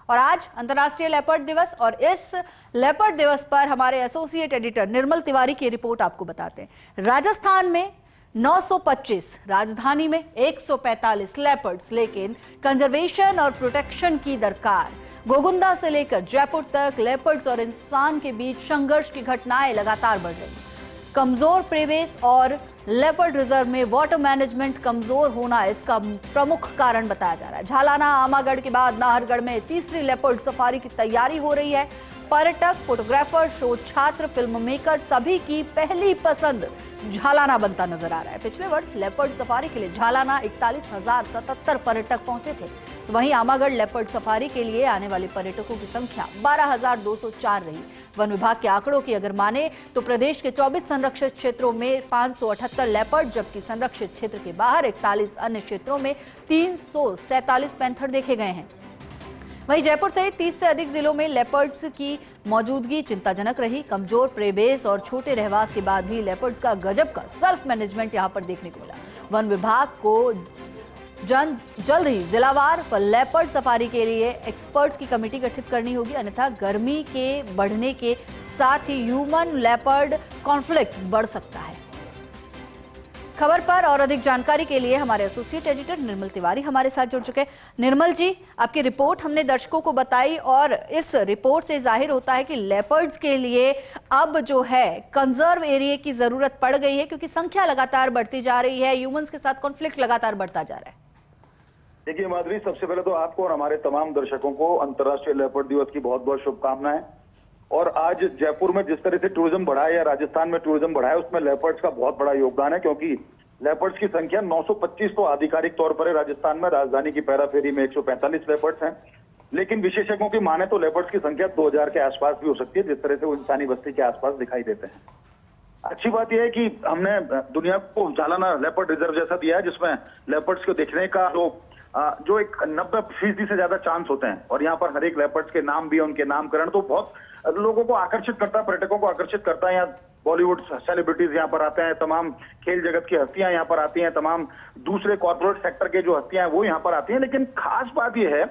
और आज अंतर्राष्ट्रीय लेपर्ड दिवस, और इस लेपर्ड दिवस पर हमारे एसोसिएट एडिटर निर्मल तिवारी की रिपोर्ट आपको बताते हैं। राजस्थान में 925, राजधानी में 145 लेपर्ड्स, लेकिन कंजर्वेशन और प्रोटेक्शन की दरकार। गोगुंदा से लेकर जयपुर तक लेपर्ड्स और इंसान के बीच संघर्ष की घटनाएं लगातार बढ़ रही हैं। कमजोर प्रेवेस और लेपर्ड रिजर्व में वाटर मैनेजमेंट कमजोर होना इसका प्रमुख कारण बताया जा रहा है। झालाना आमागढ़ के बाद नाहरगढ़ में तीसरी लेपर्ड सफारी की तैयारी हो रही है। पर्यटक, फोटोग्राफर, शोध छात्र, फिल्म मेकर सभी की पहली पसंद झालाना बनता नजर आ रहा है। पिछले वर्ष लेपर्ड सफारी के लिए झालाना 41,077 पर्यटक पहुंचे थे, तो वहीं आमागढ़ लेपर्ड सफारी के लिए आने वाले पर्यटकों की संख्या 12,204 रही। वन विभाग के आंकड़ों की अगर माने तो प्रदेश के 24 संरक्षित क्षेत्रों में 578 लेपर्ड, जबकि संरक्षित क्षेत्र के बाहर 41 अन्य क्षेत्रों में 347 पैंथर देखे गए हैं। वहीं जयपुर सहित 30 से अधिक जिलों में लेपर्ड्स की मौजूदगी चिंताजनक रही। कमजोर प्रेबेस और छोटे रहवास के बाद भी लेपर्ड्स का गजब का सेल्फ मैनेजमेंट यहां पर देखने को मिला। वन विभाग को जल्द ही जिलावार पर लेपर्ड सफारी के लिए एक्सपर्ट्स की कमेटी गठित करनी होगी, अन्यथा गर्मी के बढ़ने के साथ ही ह्यूमन लेपर्ड कॉन्फ्लिक्ट बढ़ सकता है। खबर पर और अधिक जानकारी के लिए हमारे एसोसिएट एडिटर निर्मल तिवारी हमारे साथ जुड़ चुके हैं। निर्मल जी, आपकी रिपोर्ट हमने दर्शकों को बताई और इस रिपोर्ट से जाहिर होता है कि लेपर्ड्स के लिए अब जो है कंजर्व एरिया की जरूरत पड़ गई है, क्योंकि संख्या लगातार बढ़ती जा रही है, ह्यूमंस के साथ कॉन्फ्लिक्ट लगातार बढ़ता जा रहा है। देखिए माधुरी, सबसे पहले तो आपको और हमारे तमाम दर्शकों को अंतर्राष्ट्रीय लेपर्ड दिवस की बहुत बहुत शुभकामनाएं। और आज जयपुर में जिस तरह से टूरिज्म बढ़ा है या राजस्थान में टूरिज्म बढ़ा है, उसमें लेपर्ड्स का बहुत बड़ा योगदान है, क्योंकि लेपर्ड्स की संख्या 925 तो आधिकारिक तौर पर है राजस्थान में। राजधानी की पैराफेरी में 145 लेपर्ड्स हैं, लेकिन विशेषज्ञों की माने तो लेपर्ड्स की संख्या 2000 के आसपास भी हो सकती है, जिस तरह से वो इंसानी बस्ती के आसपास दिखाई देते हैं। अच्छी बात यह है कि हमने दुनिया को झालाना लेपर्ड रिजर्व जैसा दिया है, जिसमें लेपर्ड्स को देखने का जो एक 90% से ज्यादा चांस होते हैं, और यहाँ पर हर एक लेपर्ड्स के नाम भी है, उनके नामकरण तो बहुत लोगों को आकर्षित करता है, पर्यटकों को आकर्षित करता है। यहाँ बॉलीवुड सेलिब्रिटीज यहाँ पर आते हैं, तमाम खेल जगत की हस्तियां यहाँ पर आती हैं, तमाम दूसरे कॉर्पोरेट सेक्टर के जो हस्तियां हैं वो यहाँ पर आती हैं। लेकिन खास बात यह है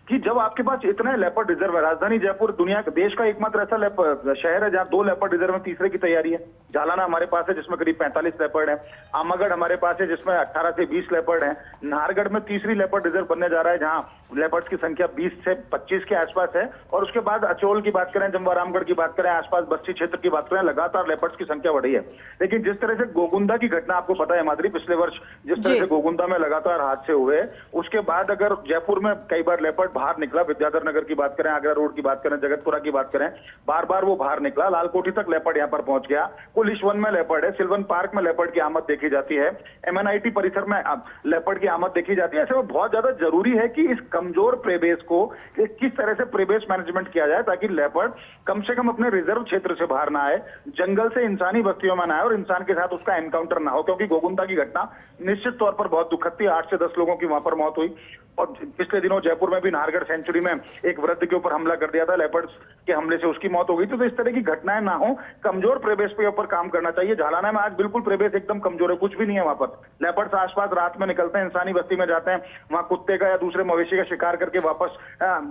कि जब आपके पास इतने लेपर्ड रिजर्व है, राजधानी जयपुर दुनिया का देश का एकमात्र ऐसा शहर है जहाँ 2 लेपर्ड रिजर्व में तीसरे की तैयारी है। झालाना हमारे पास है जिसमें करीब 45 लेपर्ड है, आमागढ़ हमारे पास है जिसमें 18 से 20 लेपर्ड है, नाहरगढ़ में तीसरी लेपर्ड रिजर्व बनने जा रहा है जहाँ लेपर्ड्स की संख्या 20 से 25 के आसपास है। और उसके बाद अचोल की बात करें, जमवारामगढ़ की बात करें, आसपास बस्ती क्षेत्र की बात करें, लगातार लेपर्ड्स की संख्या बढ़ी है। लेकिन जिस तरह से गोगुंदा की घटना आपको पता है माधुरी, पिछले वर्ष जिस तरह से गोगुंदा में लगातार हादसे हुए, उसके बाद अगर जयपुर में कई बार लेपर्ड बाहर निकला, विद्याधर नगर की बात करें, आगरा रोड की बात करें, जगतपुरा की बात करें, बार बार वो बाहर निकला। लालकोठी तक लेपर्ड यहाँ पर पहुंच गया। पुलिस वन में लेपर्ड है, सिल्वन पार्क में लेपर्ड की आमद देखी जाती है, MNIT परिसर में लेपर्ड की आमद देखी जाती है। ऐसे में बहुत ज्यादा जरूरी है कि इस कमजोर प्रेबेस को किस तरह से प्रेबेस मैनेजमेंट किया जाए, ताकि लेपर्ड कम से कम अपने रिजर्व क्षेत्र से बाहर ना आए, जंगल से इंसानी बस्तियों में ना आए और इंसान के साथ उसका एनकाउंटर ना हो। क्योंकि गोगुंदा की घटना निश्चित तौर पर बहुत दुखद थी, 8 से 10 लोगों की वहां पर मौत हुई। और पिछले दिनों जयपुर में भी नाहरगढ़ सेंचुरी में एक वृद्ध के ऊपर हमला कर दिया था, लेपर्ड्स के हमले से उसकी मौत हो गई थी। तो इस तरह की घटनाएं ना हो, कमजोर प्रेबेस पे ऊपर काम करना चाहिए। झालाना में आज बिल्कुल प्रेबेस एकदम कमजोर है, कुछ भी नहीं है वहां पर। लेपर्ड्स आसपास रात में निकलते हैं, इंसानी बस्ती में जाते हैं, वहां कुत्ते का या दूसरे मवेशी का शिकार करके वापस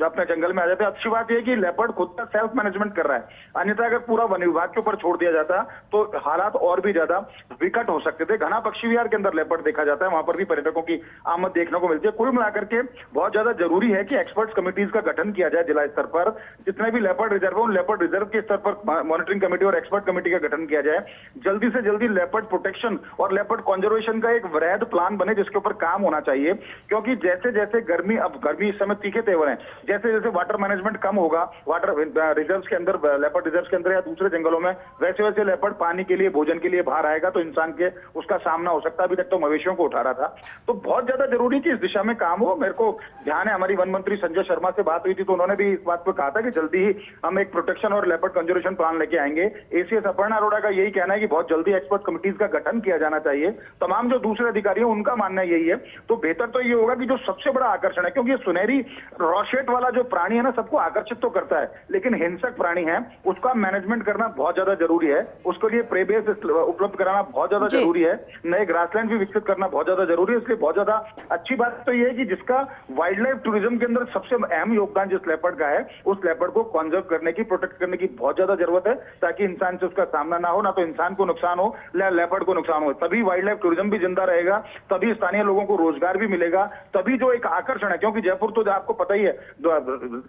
अपने जंगल में आ जाते हैं। अच्छी बात यह कि लेपर्ड खुद का सेल्फ मैनेजमेंट कर रहा है, अन्यथा अगर पूरा वन विभाग के ऊपर छोड़ दिया जाता तो हालात और भी ज्यादा विकट हो सकते थे। घना पक्षी विहार के अंदर लेपर्ड देखा जाता है, वहां पर भी पर्यटकों की आमद देखने को मिलती है। कुल मिलाकर के बहुत ज्यादा जरूरी है कि एक्सपर्ट्स कमिटीज का गठन किया जाए जिला स्तर पर। जितने भी लेपर्ड रिजर्व है उन लेपर्ड रिजर्व के स्तर पर मॉनिटरिंग कमेटी और एक्सपर्ट कमेटी का गठन किया जाए। जल्दी से जल्दी लेपर्ड प्रोटेक्शन और लेपर्ड कंजर्वेशन का एक वृहद प्लान बने जिसके ऊपर काम होना चाहिए। क्योंकि जैसे जैसे गर्मी इस समय तीखे तेवर है, जैसे जैसे वाटर मैनेजमेंट कम होगा वाटर रिजर्व के अंदर, लेपर्ड रिजर्व के अंदर या दूसरे जंगलों में, वैसे वैसे लेपर्ड पानी के लिए, भोजन के लिए बाहर आएगा तो इंसान के उसका सामना हो सकता है। अभी तक तो मवेशियों को उठा रहा था। तो बहुत ज्यादा जरूरी कि इस दिशा में काम हो। मेरे को ध्यान है, हमारी वन मंत्री संजय शर्मा से बात हुई थी तो उन्होंने भी इस बात पर कहा था कि जल्दी ही हम एक प्रोटेक्शन और लेपर्ड कंजर्वेशन प्लान लेके आएंगे। ACS अपर्णा अरोड़ा का यही कहना है कि बहुत जल्दी एक्सपर्ट कमिटीज का गठन किया जाना चाहिए। तमाम जो दूसरे अधिकारी हैं उनका मानना यही है। तो बेहतर तो ये होगा कि जो सबसे बड़ा आकर्षण है, क्योंकि ये सुनहरी रॉशेट वाला जो प्राणी है ना, सबको आकर्षित तो करता है, लेकिन हिंसक प्राणी है, उसका मैनेजमेंट करना बहुत ज्यादा जरूरी है। उसके लिए प्रेबेस उपलब्ध कराना बहुत ज्यादा जरूरी है। नए ग्रासलैंड भी विकसित करना बहुत ज्यादा जरूरी है। इसलिए बहुत ज्यादा अच्छी बात तो ये है कि जिसका का वाइल्ड लाइफ टूरिज्म के अंदर सबसे अहम योगदान जिस लेपर्ड का है, उस लेपर्ड को कंजर्व करने की, प्रोटेक्ट करने की बहुत ज्यादा जरूरत है, ताकि इंसान से उसका सामना ना हो, ना तो इंसान को नुकसान हो, ना लेपर्ड को नुकसान हो। तभी वाइल्ड लाइफ टूरिज्म भी जिंदा रहेगा, तभी स्थानीय लोगों को रोजगार भी मिलेगा, तभी जो एक आकर्षण है, क्योंकि जयपुर तो आपको पता ही है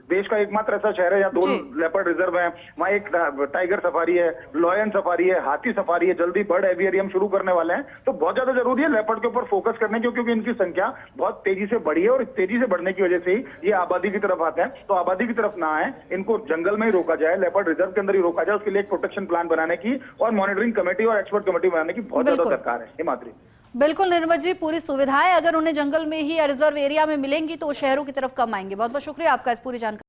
देश का एकमात्र ऐसा शहर है जहाँ 2 लेपर्ड रिजर्व है। वहाँ एक टाइगर सफारी है, लॉयन सफारी है, हाथी सफारी है, जल्दी बर्ड एवियरियम शुरू करने वाले हैं। तो बहुत ज्यादा जरूरी है लेपर्ड के ऊपर फोकस करने की, क्योंकि इनकी संख्या बहुत तेजी से बढ़ी है और तेजी से बढ़ने की वजह से ही ये आबादी की तरफ आते हैं। तो आबादी की तरफ ना आए, इनको जंगल में ही रोका जाए, लेपर्ड रिजर्व के अंदर ही रोका जाए। उसके लिए एक प्रोटेक्शन प्लान बनाने की और मॉनिटरिंग कमेटी और एक्सपर्ट कमेटी बनाने की बहुत ज्यादा सरकार है। हिमाद्री, बिल्कुल निर्मल जी, पूरी सुविधाएं अगर उन्हें जंगल में ही या रिजर्व एरिया में मिलेंगी तो वो शहरों की तरफ कम आएंगे। बहुत बहुत शुक्रिया आपका इस पूरी जानकारी।